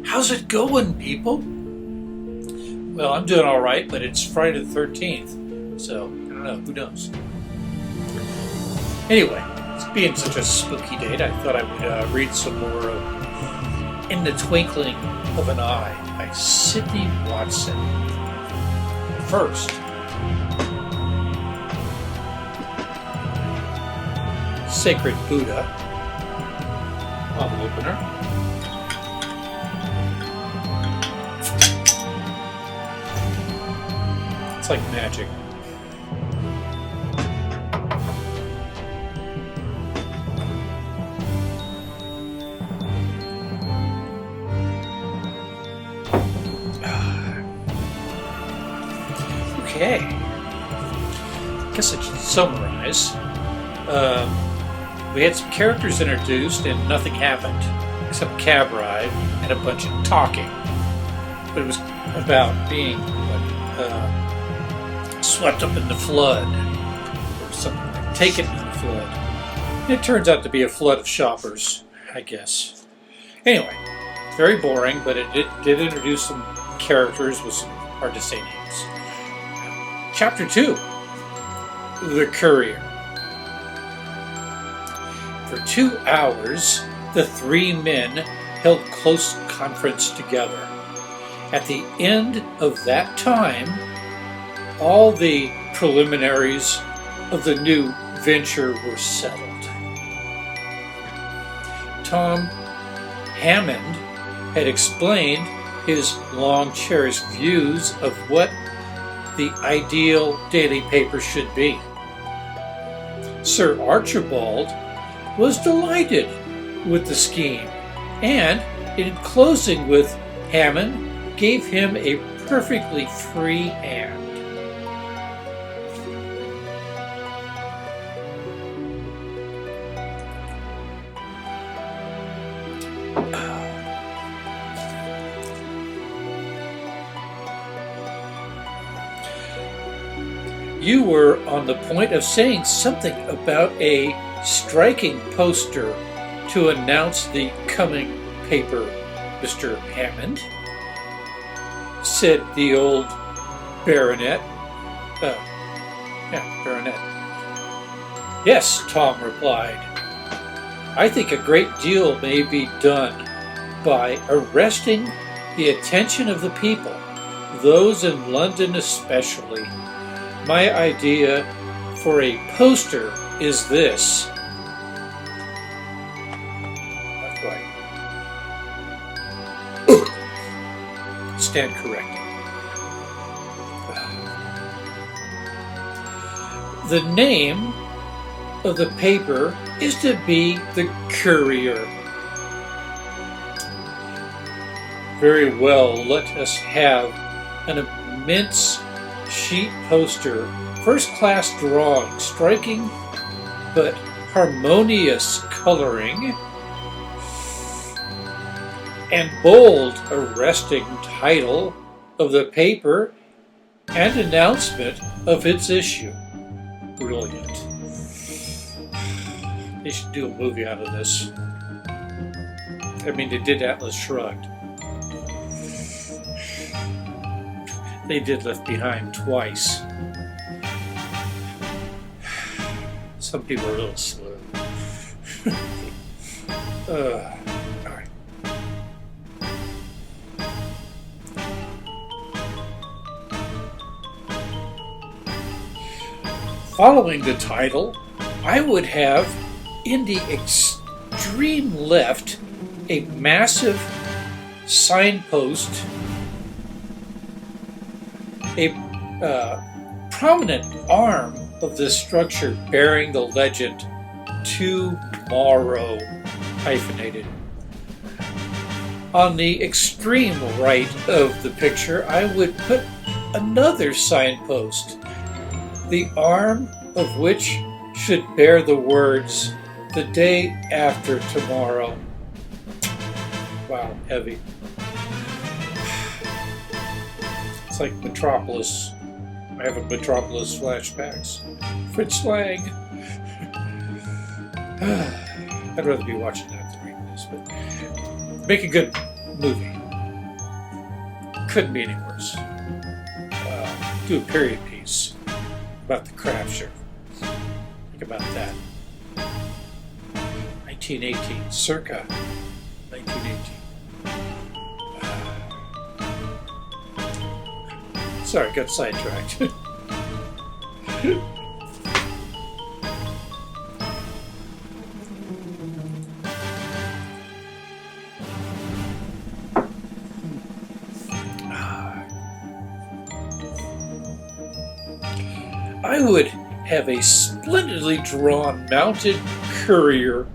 How's it going, people? Well, I'm doing all right, but it's Friday the 13th, so I don't know. Who knows? Anyway, it's being such a spooky date, I thought I would read some more of In the Twinkling of an Eye by Sydney Watson. First, Sacred Buddha, bottle opener. It's like magic. Okay. I guess I should summarize. We had some characters introduced and nothing happened except a cab ride and a bunch of talking. But it was about being swept up in the flood or something, like taken in the flood. And it turns out to be a flood of shoppers, I guess. Anyway, very boring, but it did introduce some characters with some hard to say names. Chapter 2, The Courier. For 2 hours, the three men held close conference together. At the end of that time, all the preliminaries of the new venture were settled. Tom Hammond had explained his long-cherished views of what the ideal daily paper should be. Sir Archibald was delighted with the scheme, and in closing with Hammond, gave him a perfectly free hand. You were on the point of saying something about a striking poster to announce the coming paper, Mr. Hammond, said the old baronet. Baronet. Yes, Tom replied. I think a great deal may be done by arresting the attention of the people, those in London especially. My idea for a poster is this. That's right. Stand corrected. The name of the paper is to be The Courier. Very well, let us have an immense sheet poster, first-class drawing, striking but harmonious coloring, and bold, arresting title of the paper and announcement of its issue. Brilliant. They should do a movie out of this. I mean, they did Atlas Shrugged. They did Left Behind twice. Some people are a little slow. All right. Following the title, I would have in the extreme left a massive signpost, a prominent arm of this structure bearing the legend "Tomorrow" hyphenated. On the extreme right of the picture, I would put another signpost, the arm of which should bear the words, "The day after tomorrow." Wow, heavy. It's like Metropolis. I have a Metropolis flashbacks. Fritz Lang. I'd rather be watching that than reading this, but make a good movie. couldn't be any worse. Do a period piece about the Crabsher. Think about that. 1918, circa 1918. Sorry, got sidetracked. I would have a splendidly drawn mounted courier,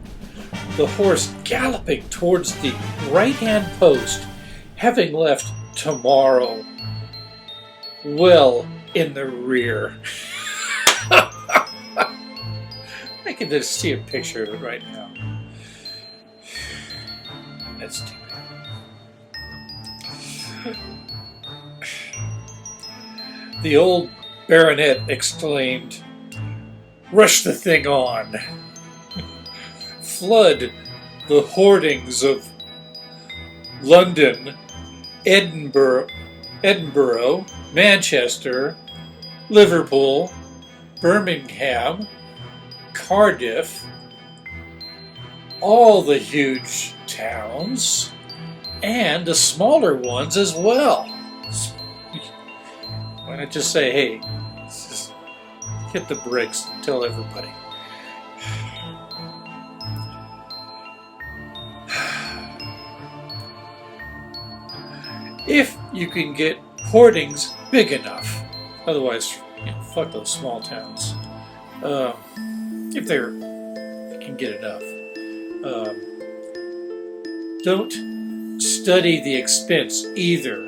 the horse galloping towards the right-hand post, having left tomorrow well in the rear. I can just see a picture of it right now. That's too bad. The old baronet exclaimed, "Rush the thing on! Flood the hoardings of London, Edinburgh, Manchester, Liverpool, Birmingham, Cardiff, all the huge towns, and the smaller ones as well." Why not just say, hey, just hit the brakes and tell everybody. If you can get hoardings big enough, otherwise, fuck those small towns. If they can get enough. Don't study the expense either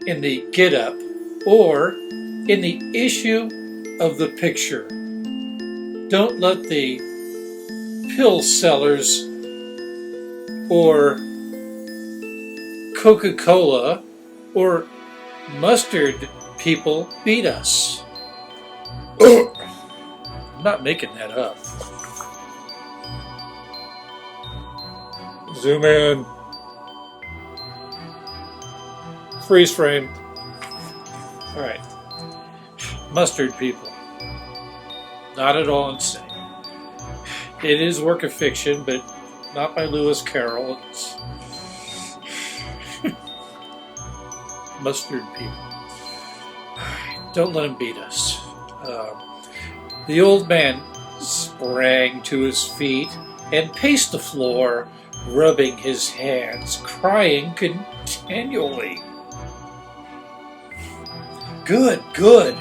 in the get-up or in the issue of the picture. Don't let the pill sellers or Coca-Cola or mustard people beat us. I'm not making that up. Zoom in. Freeze frame. All right. Mustard people. Not at all insane. It is work of fiction, but not by Lewis Carroll. It's mustard people. Don't let him beat us. The old man sprang to his feet and paced the floor, rubbing his hands, crying continually. Good, good.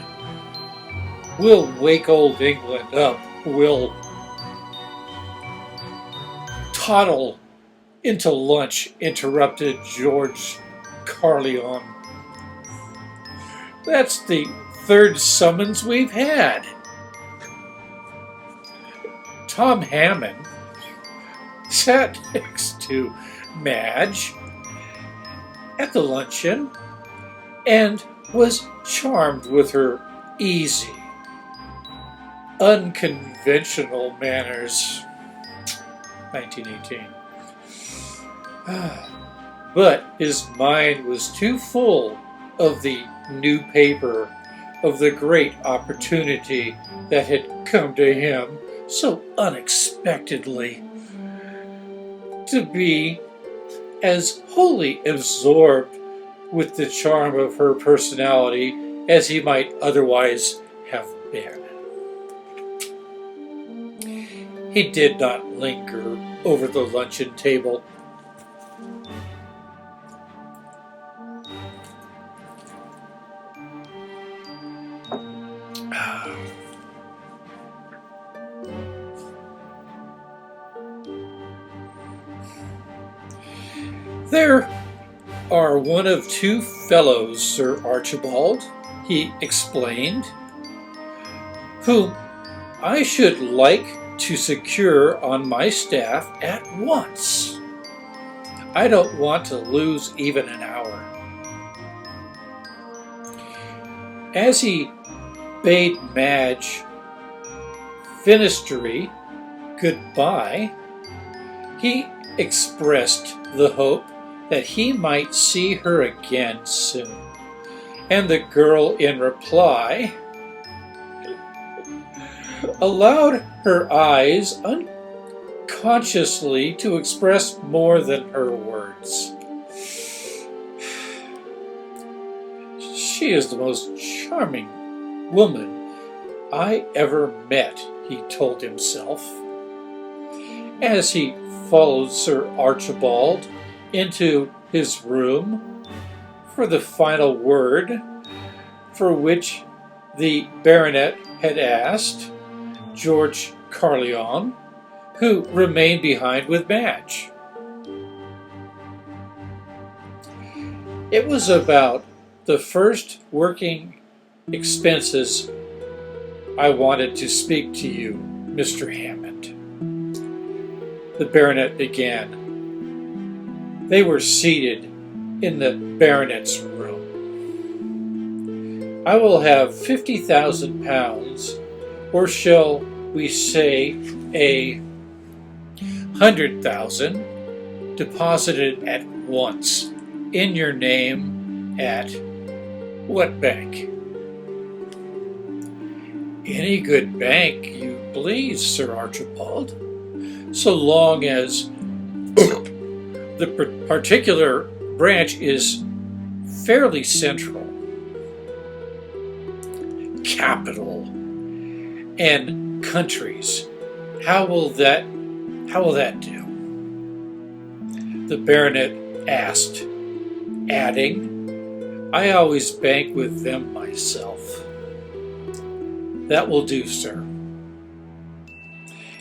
We'll wake old England up. We'll toddle into lunch, interrupted George Carleon. That's the third summons we've had. Tom Hammond sat next to Madge at the luncheon and was charmed with her easy, unconventional manners. 1918. But his mind was too full of the new paper, of the great opportunity that had come to him so unexpectedly, to be as wholly absorbed with the charm of her personality as he might otherwise have been. He did not linger over the luncheon table. There are one of two fellows, Sir Archibald, he explained, whom I should like to secure on my staff at once. I don't want to lose even an hour. As he bade Madge Finistry goodbye, he expressed the hope that he might see her again soon. And the girl, in reply, allowed her eyes unconsciously to express more than her words. She is the most charming woman I ever met, he told himself, as he followed Sir Archibald into his room for the final word for which the baronet had asked George Carlyon, who remained behind with Madge. It was about the first working expenses I wanted to speak to you, Mr. Hammond, the baronet began. They were seated in the baronet's room. I will have £50,000, or shall we say £100,000, deposited at once in your name at what bank? Any good bank you please, Sir Archibald, so long as the particular branch is fairly central. Capital and countries. How will that do? The baronet asked, adding, I always bank with them myself. That will do, sir.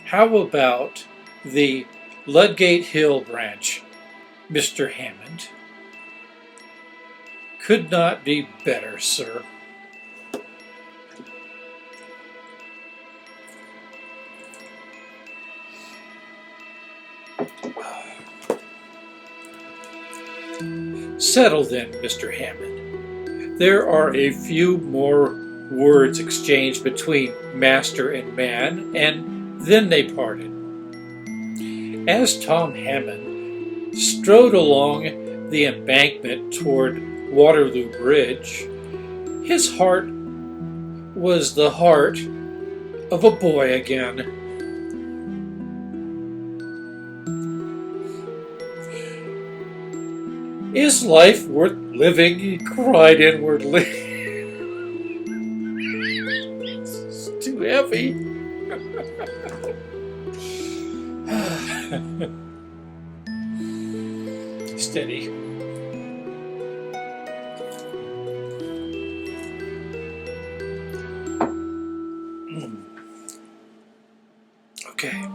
How about the Ludgate Hill branch, Mr. Hammond? Could not be better, sir. Settle then, Mr. Hammond. There are a few more words exchanged between master and man, and then they parted. As Tom Hammond strode along the embankment toward Waterloo Bridge, his heart was the heart of a boy again. Is life worth living? He cried inwardly. It's too heavy. Steady. Okay.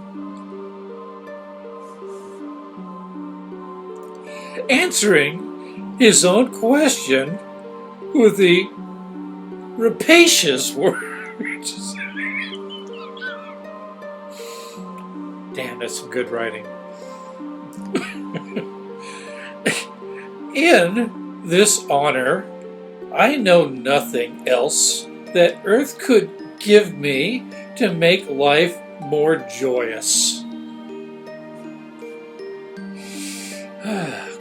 Answering his own question with the rapacious words. Damn, that's some good writing. In this honor, I know nothing else that earth could give me to make life more joyous.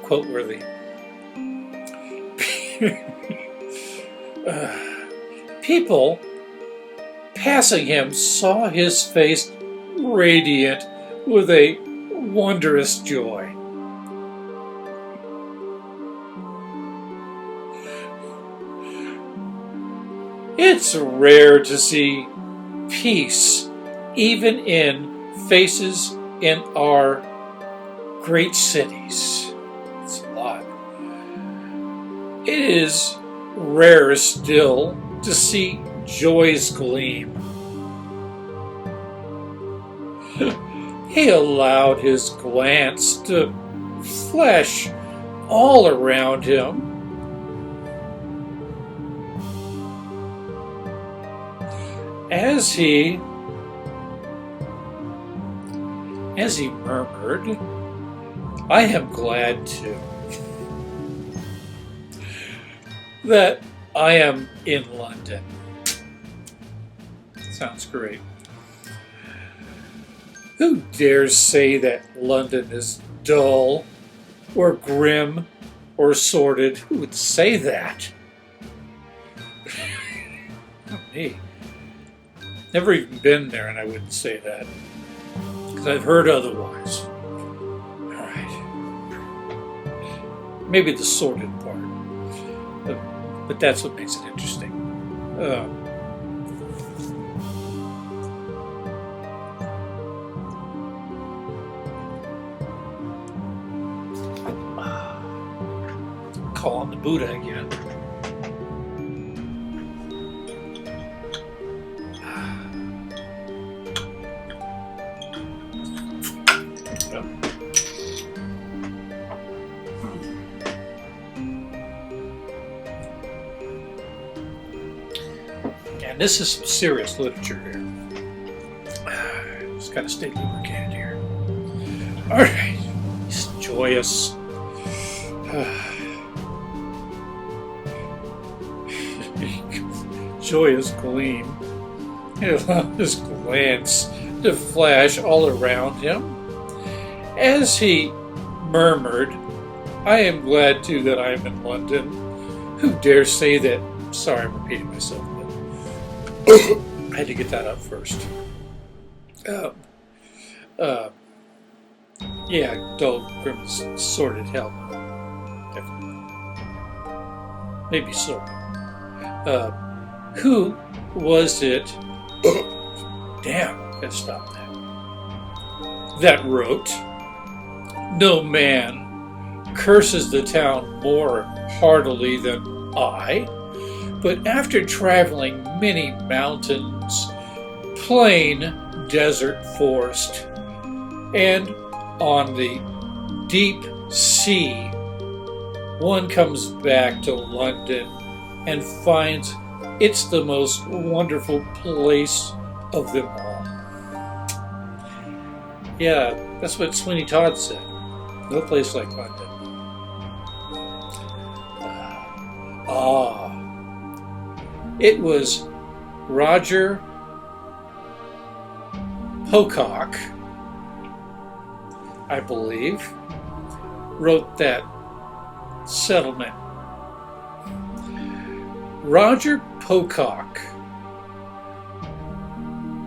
Quote-worthy. People passing him saw his face radiant with a wondrous joy. It's rare to see peace even in faces in our great cities. It's a lot. It is rarer still to see joy's gleam. He allowed his glance to flash all around him. As he murmured, I am glad too that I am in London. Sounds great. Who dares say that London is dull? or grim or sordid. Who would say that? Not me. Never even been there, and I wouldn't say that. Because I've heard otherwise. Alright. Maybe the sordid part. But that's what makes it interesting. Call on the Buddha again. And this is some serious literature here. Just gotta stay lubricated here. Alright. He's joyous. Joyous gleam. He allowed his glance to flash all around him as he murmured, "I am glad too that I am in London. Who dares say that?" Sorry, I'm repeating myself, but I had to get that up first. Yeah, dull, grim, sordid hell. Definitely. Maybe so. Who was it? Damn, gotta stop that. That wrote, "No man curses the town more heartily than I, but after traveling many mountains, plain, desert, forest, and on the deep sea, one comes back to London and finds it's the most wonderful place of them all." Yeah, that's what Sweeney Todd said. No place like London. It was Roger Pocock, I believe, wrote that settlement. Roger Pocock.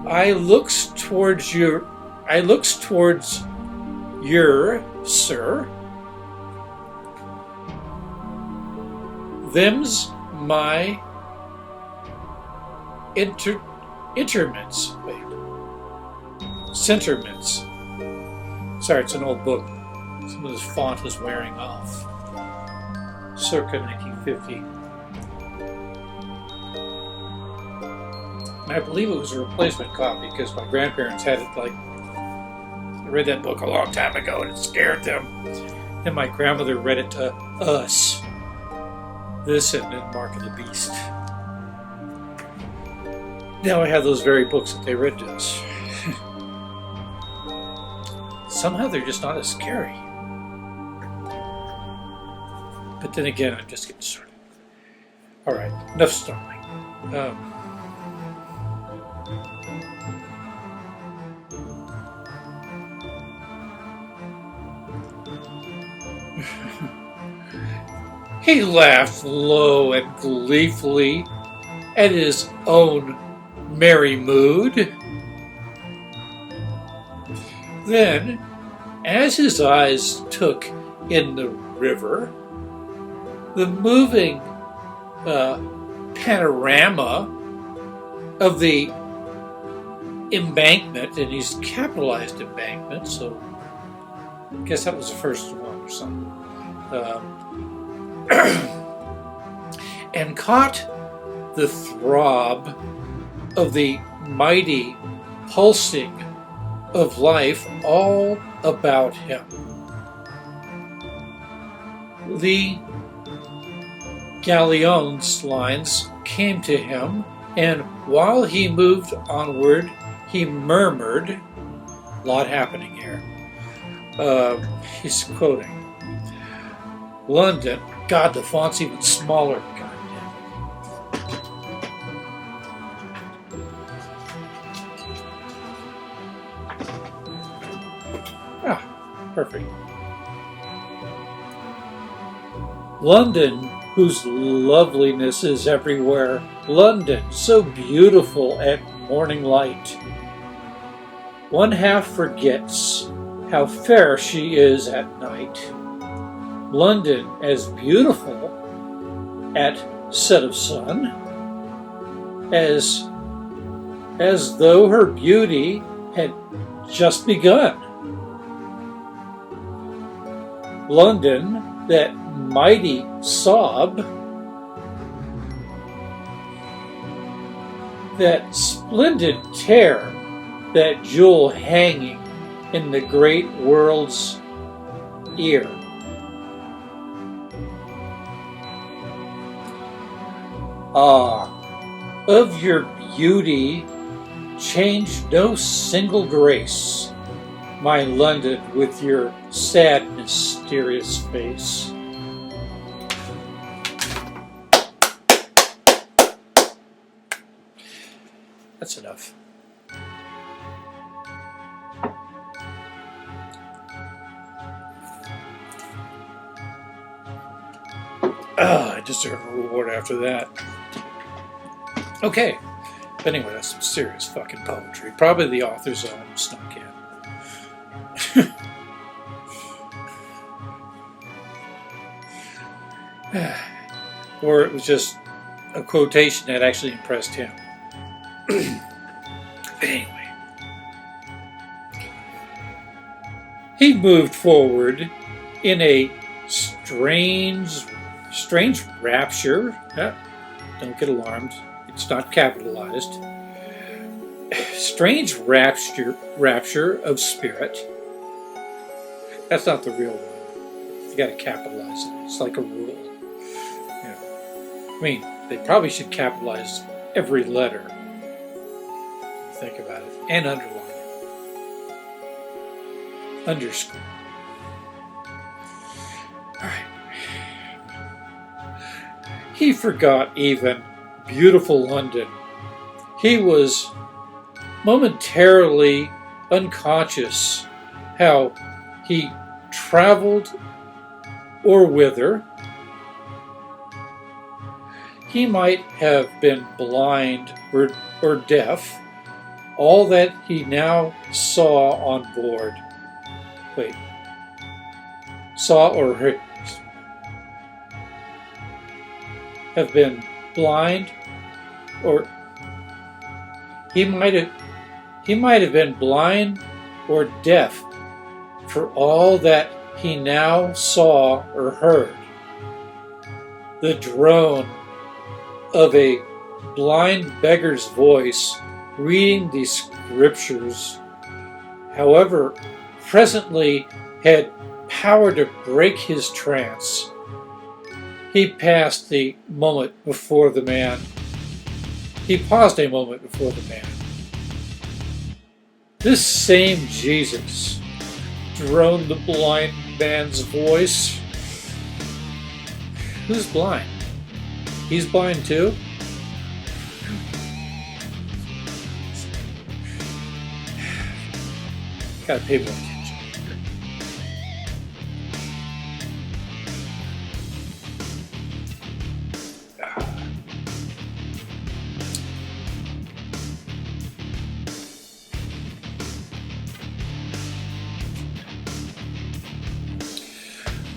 I looks towards your, sir. Them's my interments. Wait. Sentiments. Sorry, it's an old book. Some of this font was wearing off. Circa 1950. And I believe it was a replacement copy because my grandparents had it like, I read that book a long time ago and it scared them. And my grandmother read it to us. This and then Mark of the Beast. Now I have those very books that they read to us. Somehow they're just not as scary. But then again, I'm just getting started. Alright, enough stalling. He laughed low and gleefully at his own merry mood. Then, as his eyes took in the river, the moving panorama of the embankment, and he's capitalized embankment, so I guess that was the first one or something. And caught the throb of the mighty pulsing of life all about him. The galleon's lines came to him, and while he moved onward, he murmured, a lot happening here. He's quoting, "London, God, the font's even smaller. God damn it." Ah, perfect. London, whose loveliness is everywhere. London, so beautiful at morning light. One half forgets how fair she is at night. London as beautiful at set of sun as though her beauty had just begun. London, that mighty sob, that splendid tear, that jewel hanging in the great world's ear. Ah, of your beauty changed no single grace, my London with your sad, mysterious face. That's enough. I deserve a reward after that. Okay. But anyway, that's some serious fucking poetry. Probably the author's own snuck in. Or it was just a quotation that actually impressed him. But anyway. He moved forward in a strange rapture. Don't get alarmed. It's not capitalized. Strange rapture of spirit. That's not the real one. You got to capitalize it. It's like a rule. You know, I mean, they probably should capitalize every letter. Think about it, and underline it. Underscore. All right. He forgot even beautiful London. He was momentarily unconscious how he traveled or whither. He might have been blind or deaf. All that he now saw on board. Wait. Saw or heard. Have been blind, or he might have been blind or deaf for all that he now saw or heard. The drone of a blind beggar's voice reading the scriptures, however, presently had power to break his trance. He paused a moment before the man. This same Jesus, droned the blind man's voice. Who's blind? He's blind too? Gotta pay more attention.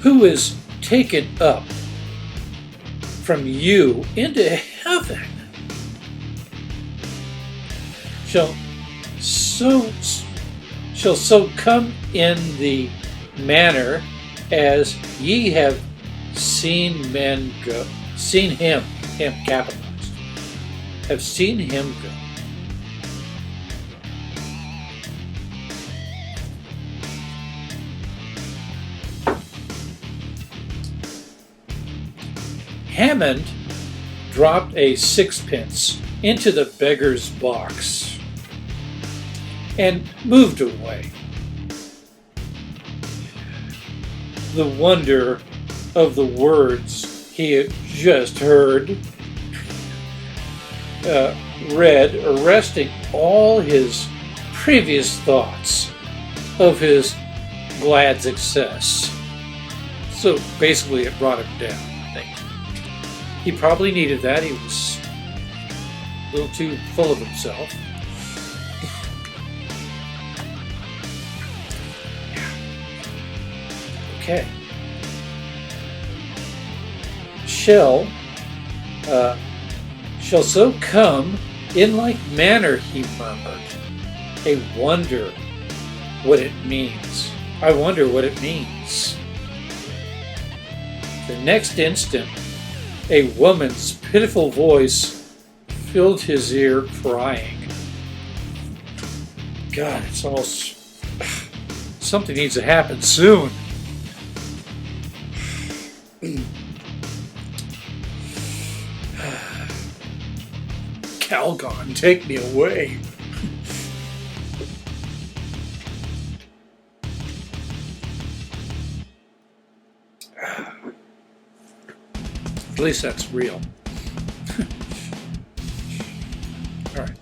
Who is taken up from you into heaven shall so come in the manner as ye have seen men go. Seen him capitalized. Have seen him go. Hammond dropped a sixpence into the beggar's box and moved away. The wonder of the words he had just heard, read, arresting all his previous thoughts of his glad success. So basically it brought him down. He probably needed that. He was a little too full of himself. Okay. Shall so come in like manner, he murmured. I wonder what it means. I wonder what it means. The next instant, a woman's pitiful voice filled his ear, crying. God, it's almost... Something needs to happen soon. Calgon, take me away. At least that's real. All right.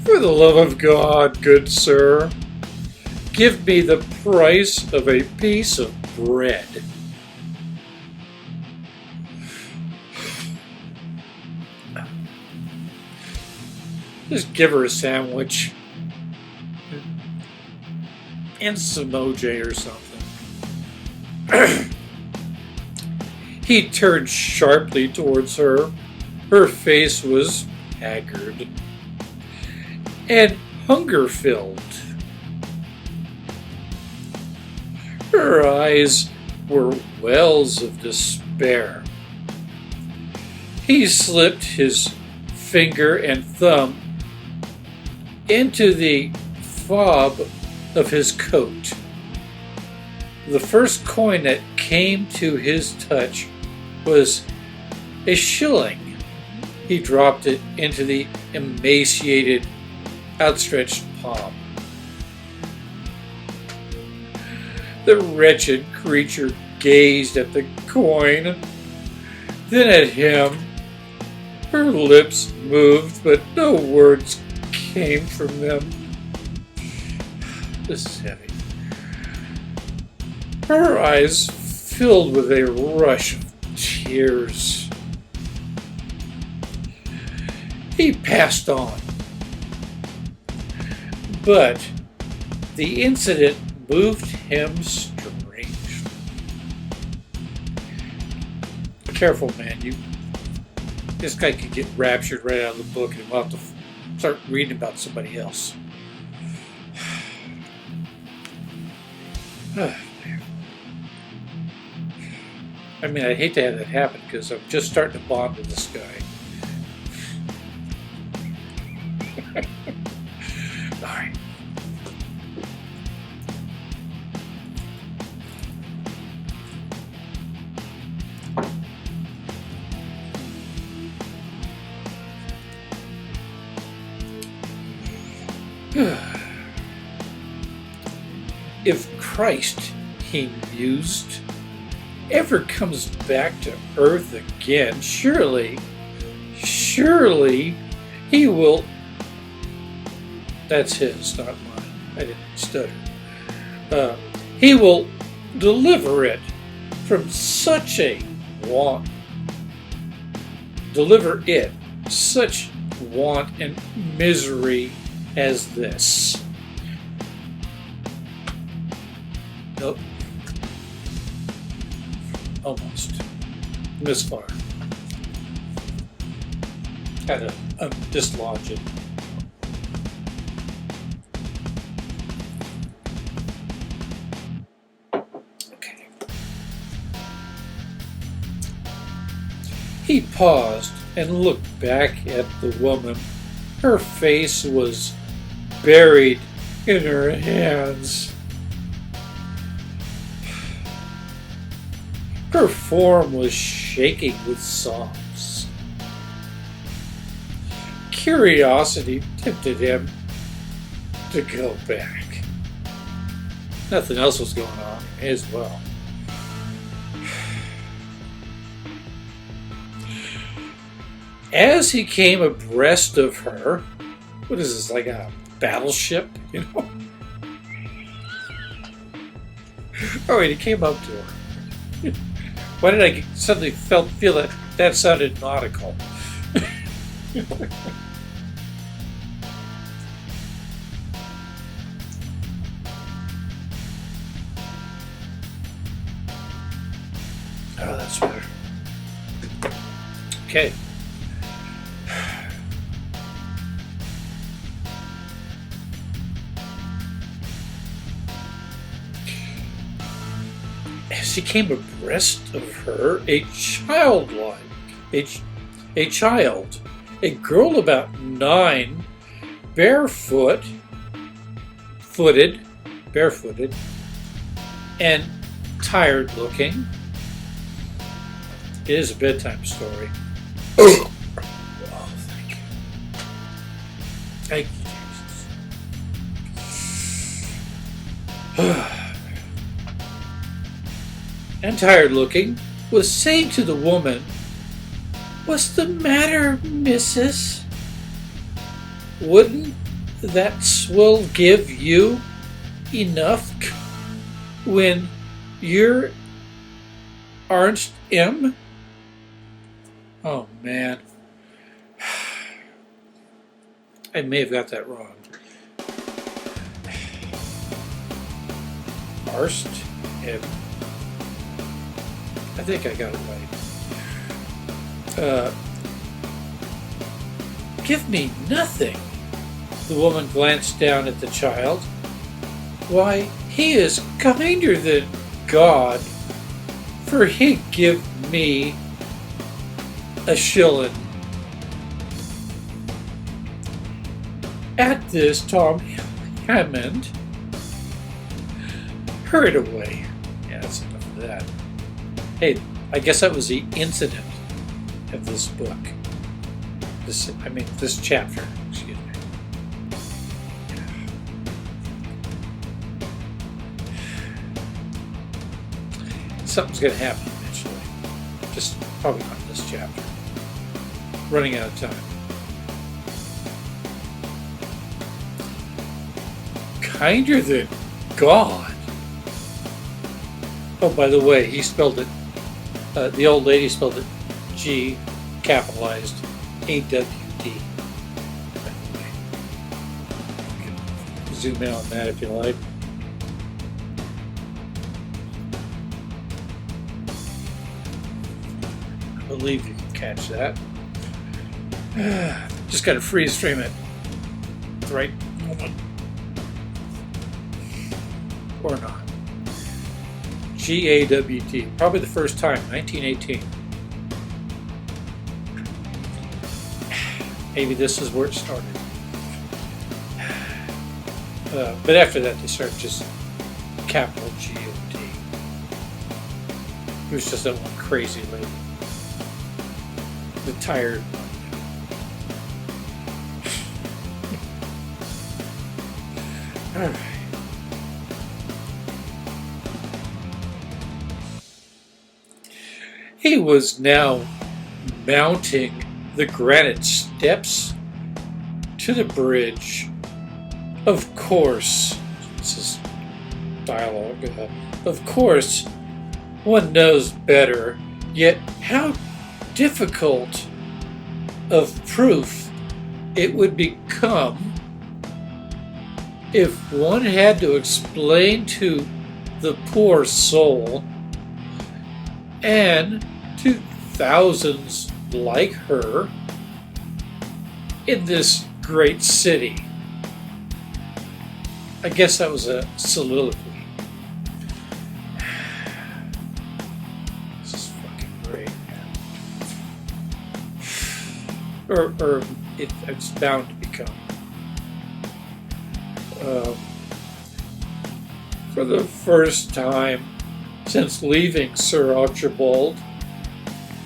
For the love of God, good sir, give me the price of a piece of bread. Just give her a sandwich and some OJ or something. He turned sharply towards her. Her face was haggard and hunger-filled. Her eyes were wells of despair. He slipped his finger and thumb into the fob of his coat. The first coin that came to his touch was a shilling. He dropped it into the emaciated, outstretched palm. The wretched creature gazed at the coin, then at him. Her lips moved, but no words came from them. This is heavy. Her eyes filled with a rush of tears. He passed on. But the incident moved him strangely. Careful, man. This guy could get raptured right out of the book and we'll have to start reading about somebody else. I mean, I'd hate to have that happen because I'm just starting to bond with this guy. All right. If Christ, he mused, ever comes back to earth again, surely he will... That's his, not mine. I didn't stutter. He will deliver it from such a want. Deliver it such want and misery as this. Nope. Almost. Misfire. Had to dislodge it. Okay. He paused and looked back at the woman. Her face was buried in her hands. Her form was shaking with sobs. Curiosity tempted him to go back. Nothing else was going on. May as well. As he came abreast of her, what is this, like a battleship, you know? Oh wait, he came up to her. Why did I suddenly feel that that sounded nautical? Oh, that's better. Okay. As he came abreast of her, a child, a girl about 9, barefooted, and tired looking. It is a bedtime story. Oh, thank you. Thank you, Jesus. And tired looking, was saying to the woman, "What's the matter, missus? Wouldn't that swill give you enough when you aren't M?" Oh man. I may have got that wrong. Arst M. I think I got it right. Give me nothing. The woman glanced down at the child. Why, he is kinder than God, for he'd give me a shilling. At this, Tom Hammond hurried away. Yeah, that's enough of that. Hey, I guess that was the incident of this book. This chapter, excuse me. Something's going to happen eventually. Just probably not this chapter. Running out of time. Kinder than God. Oh, by the way, he spelled it. The old lady spelled it G, capitalized, A-W-D. By the way. You can zoom in on that if you like. I believe you can catch that. Just got to freeze frame it at the right moment. Or not. G-A-W-T. Probably the first time, 1918. Maybe this is where it started. But after that, they started just capital G-O-T. It was just that one crazy lady. The tired one. All right. He was now mounting the granite steps to the bridge. Of course, this is dialogue. Of course, one knows better, yet how difficult of proof it would become if one had to explain to the poor soul and to thousands like her in this great city. I guess that was a soliloquy. This is fucking great, man. Or it's bound to become. For the first time since leaving Sir Archibald,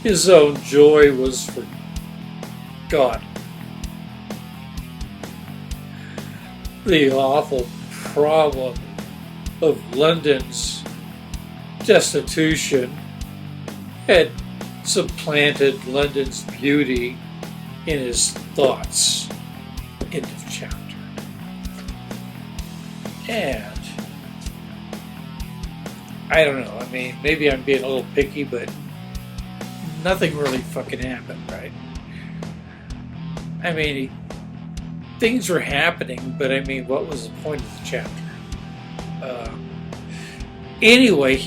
his own joy was forgotten. The awful problem of London's destitution had supplanted London's beauty in his thoughts. End of chapter. And I don't know. I mean, maybe I'm being a little picky, but nothing really fucking happened, right? I mean, things were happening, but I mean, what was the point of the chapter? Anyway,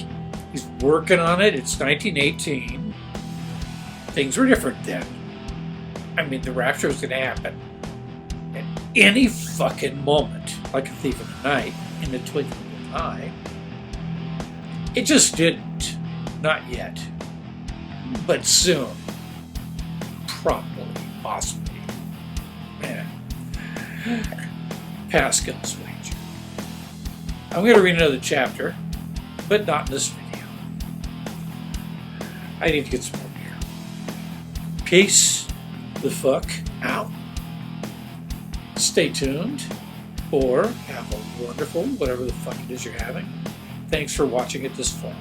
he's working on it. It's 1918. Things were different then. I mean, the rapture was going to happen at any fucking moment, like a thief in the night, in the twinkling of an eye. It just didn't. Not yet. But soon. Probably. Possibly. Yeah. Pascal's wager. I'm going to read another chapter, but not in this video. I need to get some more beer. Peace the fuck out. Stay tuned, or have a wonderful, whatever the fuck it is you're having. Thanks for watching it this far.